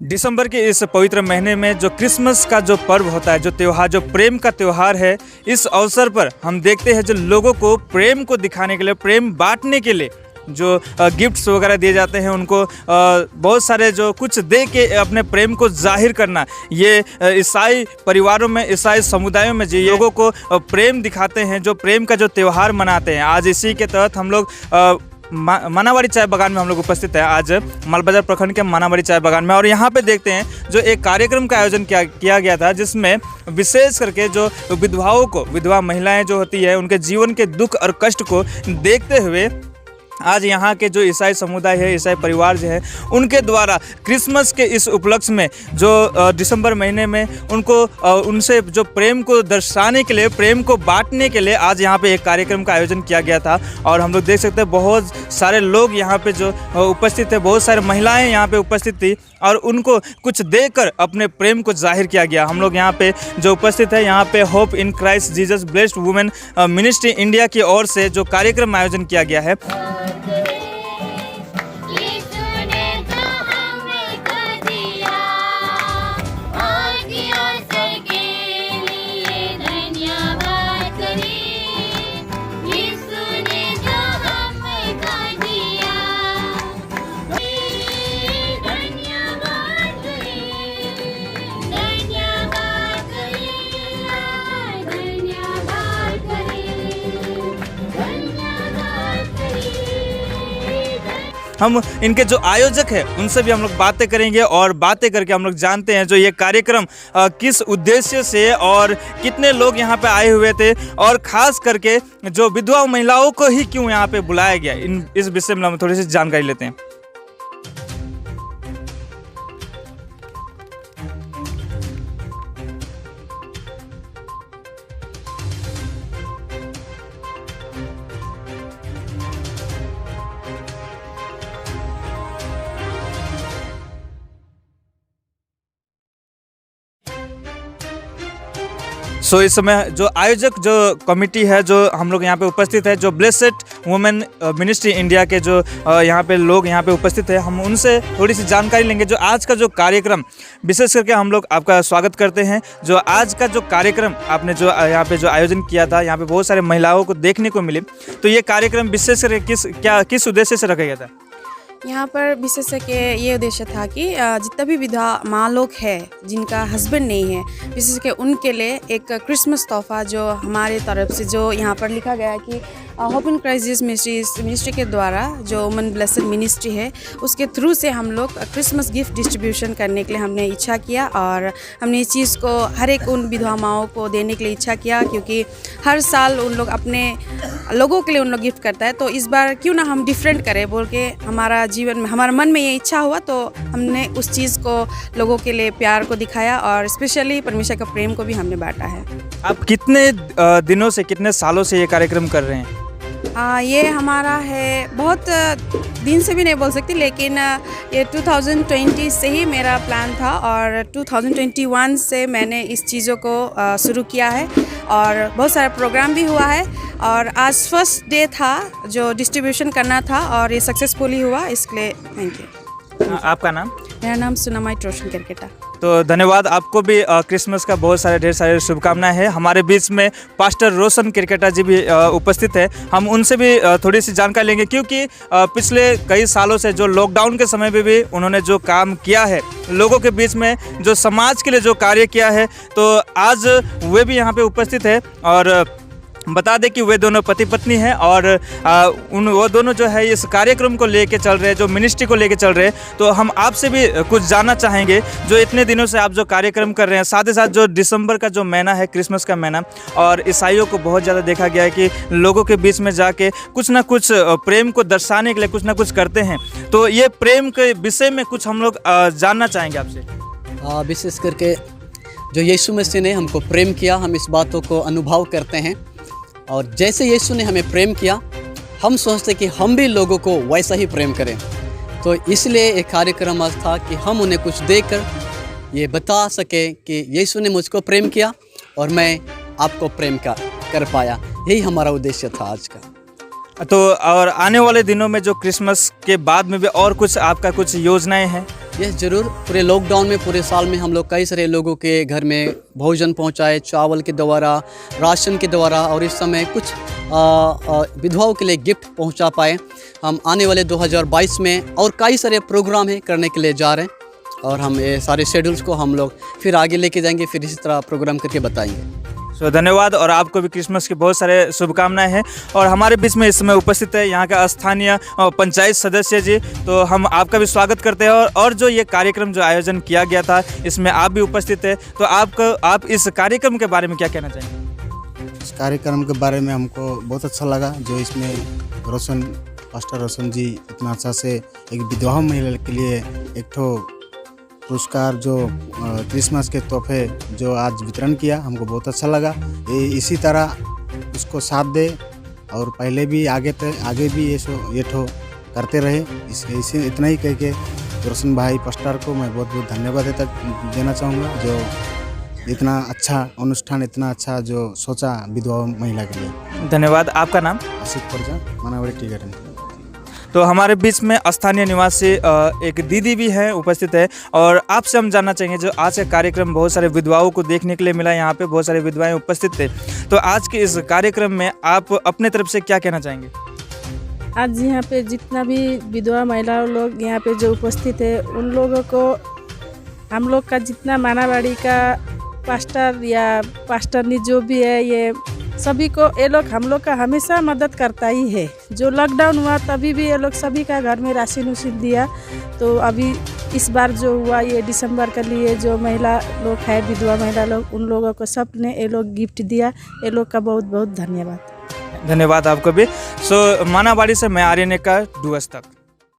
दिसंबर के इस पवित्र महीने में जो क्रिसमस का जो पर्व होता है, जो त्यौहार, जो प्रेम का त्यौहार है, इस अवसर पर हम देखते हैं जो लोगों को प्रेम को दिखाने के लिए, प्रेम बांटने के लिए जो गिफ्ट्स वगैरह दिए जाते हैं, उनको बहुत सारे जो कुछ दे के अपने प्रेम को जाहिर करना, ये ईसाई परिवारों में, ईसाई समुदायों में जो लोगों को प्रेम दिखाते हैं, जो प्रेम का जो त्यौहार मनाते हैं। आज इसी के तहत हम लोग मानावाड़ी चाय बागान में हम लोग उपस्थित है, आज मालबाजार प्रखंड के मानावाड़ी चाय बागान में। और यहाँ पे देखते हैं जो एक कार्यक्रम का आयोजन किया गया था, जिसमें विशेष करके जो विधवाओं को, विधवा महिलाएं जो होती है, उनके जीवन के दुख और कष्ट को देखते हुए आज यहाँ के जो ईसाई समुदाय है, ईसाई परिवार जो है, उनके द्वारा क्रिसमस के इस उपलक्ष्य में जो दिसंबर महीने में उनको उनसे जो प्रेम को दर्शाने के लिए, प्रेम को बांटने के लिए आज यहाँ पे एक कार्यक्रम का आयोजन किया गया था। और हम लोग देख सकते हैं बहुत सारे लोग यहाँ पे जो उपस्थित थे, बहुत सारे महिलाएं यहाँ पे उपस्थित थी और उनको कुछ देकर अपने प्रेम को जाहिर किया गया। हम लोग यहाँ पे जो उपस्थित है, यहाँ पे hope in Christ Jesus blessed women ministry India की ओर से जो कार्यक्रम आयोजन किया गया है। हम इनके जो आयोजक हैं उनसे भी हम लोग बातें करेंगे और बातें करके हम लोग जानते हैं जो ये कार्यक्रम किस उद्देश्य से और कितने लोग यहाँ पे आए हुए थे, और ख़ास करके जो विधवा महिलाओं को ही क्यों यहाँ पे बुलाया गया, इस विषय में हम थोड़ी सी जानकारी लेते हैं। सो इस समय जो आयोजक जो कमेटी है, जो हम लोग यहाँ पे उपस्थित है, जो ब्लेसेड वुमेन मिनिस्ट्री इंडिया के जो यहाँ पे लोग यहाँ पे उपस्थित है, हम उनसे थोड़ी सी जानकारी लेंगे। जो आज का जो कार्यक्रम, विशेष करके हम लोग आपका स्वागत करते हैं। जो आज का जो कार्यक्रम आपने जो यहाँ पे जो आयोजन किया था, यहाँ पे बहुत सारे महिलाओं को देखने को मिले, तो ये कार्यक्रम विशेष करके किस उद्देश्य से रखा गया था? यहाँ पर विशेष के ये उद्देश्य था कि जितना भी विधवा माँ लोग हैं जिनका हस्बैंड नहीं है, विशेष के उनके लिए एक क्रिसमस तोहफा जो हमारे तरफ से जो यहाँ पर लिखा गया है कि hope in Christ Jesus ministry के द्वारा जो वुमेन ब्लेसेड मिनिस्ट्री है, उसके थ्रू से हम लोग क्रिसमस गिफ्ट डिस्ट्रीब्यूशन करने के लिए हमने इच्छा किया। और हमने इस चीज़ को हर एक उन विधवा माओं को देने के लिए इच्छा किया, क्योंकि हर साल उन लोग अपने लोगों के लिए उन लोग गिफ्ट करता है, तो इस बार क्यों ना हम डिफरेंट करें बोल के हमारा जीवन में, हमारे मन में ये इच्छा हुआ, तो हमने उस चीज़ को लोगों के लिए प्यार को दिखाया और स्पेशली परमेश्वर का प्रेम को भी हमने बांटा है। आप कितने दिनों से, कितने सालों से ये कार्यक्रम कर रहे हैं? ये हमारा है, बहुत दिन से भी नहीं बोल सकती, लेकिन ये 2020 से ही मेरा प्लान था और 2021 से मैंने इस चीज़ों को शुरू किया है और बहुत सारा प्रोग्राम भी हुआ है। और आज फर्स्ट डे था जो डिस्ट्रीब्यूशन करना था और ये सक्सेसफुली हुआ, इसलिए थैंक यू। आपका नाम? मेरा नाम सुनामाई रोशन करकेटा। तो धन्यवाद, आपको भी क्रिसमस का बहुत सारे ढेर सारे शुभकामनाएं हैं। हमारे बीच में पास्टर रोशन किरकेटा जी भी उपस्थित है, हम उनसे भी थोड़ी सी जानकारी लेंगे, क्योंकि पिछले कई सालों से जो लॉकडाउन के समय में भी उन्होंने जो काम किया है, लोगों के बीच में जो समाज के लिए जो कार्य किया है, तो आज वे भी यहाँ पे उपस्थित है। और बता दें कि वे दोनों पति पत्नी हैं और वो दोनों जो है इस कार्यक्रम को लेके चल रहे हैं, जो मिनिस्ट्री को लेके चल रहे हैं। तो हम आपसे भी कुछ जानना चाहेंगे, जो इतने दिनों से आप जो कार्यक्रम कर रहे हैं, साथ ही साथ जो दिसंबर का जो महीना है, क्रिसमस का महीना, और ईसाइयों को बहुत ज़्यादा देखा गया है कि लोगों के बीच में जाके कुछ ना कुछ प्रेम को दर्शाने के लिए कुछ ना कुछ करते हैं, तो ये प्रेम के विषय में कुछ हम लोग जानना चाहेंगे आपसे। विशेष करके जो यीशु मसीह ने हमको प्रेम किया, हम इस बातों को अनुभव करते हैं, और जैसे यीशु ने हमें प्रेम किया, हम सोचते कि हम भी लोगों को वैसा ही प्रेम करें। तो इसलिए एक कार्यक्रम आज था कि हम उन्हें कुछ देकर ये बता सकें कि यीशु ने मुझको प्रेम किया और मैं आपको प्रेम कर पाया। यही हमारा उद्देश्य था आज का। तो और आने वाले दिनों में जो क्रिसमस के बाद में भी और कुछ आपका कुछ योजनाएं हैं? यस ज़रूर। पूरे लॉकडाउन में, पूरे साल में हम लोग कई सारे लोगों के घर में भोजन पहुंचाए, चावल के द्वारा, राशन के द्वारा, और इस समय कुछ विधवाओं के लिए गिफ्ट पहुंचा पाए। हम आने वाले 2022 में और कई सारे प्रोग्राम हैं करने के लिए जा रहे हैं, और हम ये सारे शेड्यूल्स को हम लोग फिर आगे लेके जाएंगे, फिर इसी तरह प्रोग्राम करके बताएंगे। धन्यवाद, और आपको भी क्रिसमस की बहुत सारे शुभकामनाएं हैं। और हमारे बीच में इस समय उपस्थित है यहाँ का स्थानीय पंचायत सदस्य जी, तो हम आपका भी स्वागत करते हैं। और जो ये कार्यक्रम जो आयोजन किया गया था, इसमें आप भी उपस्थित है, तो आप इस कार्यक्रम के बारे में क्या कहना चाहेंगे? इस कार्यक्रम के बारे में हमको बहुत अच्छा लगा, जो इसमें पास्टर रोशन जी इतना अच्छा से एक विधवा महिला के लिए एक ठो पुरस्कार जो क्रिसमस के तोहफे जो आज वितरण किया, हमको बहुत अच्छा लगा। इसी तरह उसको साथ दे, और पहले भी आगे भी ये ठो करते रहे। इसे इतना ही कह के रोशन भाई पास्टर को मैं बहुत बहुत धन्यवाद देना चाहूँगा, जो इतना अच्छा अनुष्ठान, इतना अच्छा जो सोचा विधवा महिला के लिए। धन्यवाद। आपका नाम? आशिक परजा, मनावड़ी टी गार्डन। तो हमारे बीच में स्थानीय निवासी एक दीदी भी हैं, उपस्थित है, और आपसे हम जानना चाहेंगे, जो आज का कार्यक्रम बहुत सारे विधवाओं को देखने के लिए मिला, यहाँ पे बहुत सारे विधवाएं उपस्थित थे, तो आज के इस कार्यक्रम में आप अपने तरफ से क्या कहना चाहेंगे? आज यहाँ पे जितना भी विधवा महिला लोग यहाँ पे जो उपस्थित है, उन लोगों को हम लोग का जितना मानावाड़ी का पास्टरनी जो भी है, ये सभी को ये लोग हम लोग का हमेशा मदद करता ही है। जो लॉकडाउन हुआ तभी भी ये लोग सभी का घर में राशन उशन दिया। तो अभी इस बार जो हुआ ये दिसंबर के लिए जो महिला लोग है, विधवा महिला लोग, उन लोगों को सब ने ये लोग गिफ्ट दिया। ये लोग का बहुत बहुत धन्यवाद। धन्यवाद आपको भी। सो मानावाड़ी से मैं आर्यन का डुअस तक।